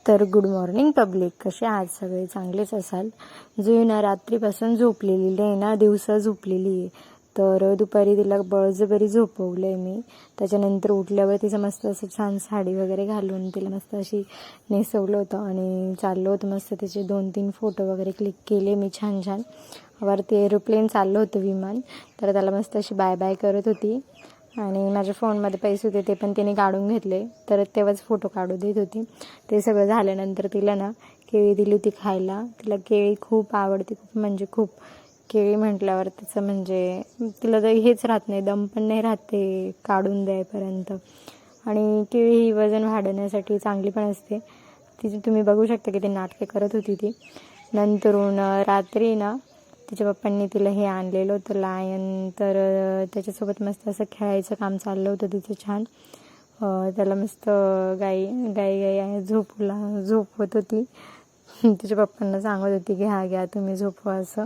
तर good morning public, कसे आहात सगळे? चांगलेच असाल. जो ना रात्रीपासून झोपलेली आहे ना, दिवसा झोपलेली आहे. तर दुपारी तिला बळजबरी झोपवलं आहे मी. त्याच्यानंतर उठल्यावर तिचं मस्त असं छान साडी वगैरे घालून तिला मस्त अशी नेसवलं होतं आणि चाललो होतं मस्त. त्याचे 2-3 फोटो वगैरे क्लिक केले मी छान छान. वरती एरोप्लेन चाललं होतं, विमान. तर त्याला मस्त अशी बाय बाय करत होती आणि माझ्या फोनमध्ये पैसे होते ते पण तिने काढून घेतले. तर तेव्हाच फोटो काढू देत होती. ते सगळं झाल्यानंतर तिला ना केळी दिली होती खायला. तिला केळी खूप आवडते, खूप म्हणजे खूप. केळी म्हटल्यावर तिचं म्हणजे तिला तर हेच राहत नाही, दम पण नाही राहते काढून द्यायपर्यंत. आणि केळी ही वजन वाढवण्यासाठी चांगली पण असते. तिची तुम्ही बघू शकता की ती नाटके करत होती ती. नंतरून रात्री ना तिच्या पप्पांनी तिला हे आणलेलं होतं लायन. तर त्याच्यासोबत मस्त असं खेळायचं काम चाललं होतं तिचं छान. त्याला मस्त गाई गाई गाई झोपवत होती. तिच्या पप्पांना सांगत होती की हा घ्या तुम्ही झोपवा असं.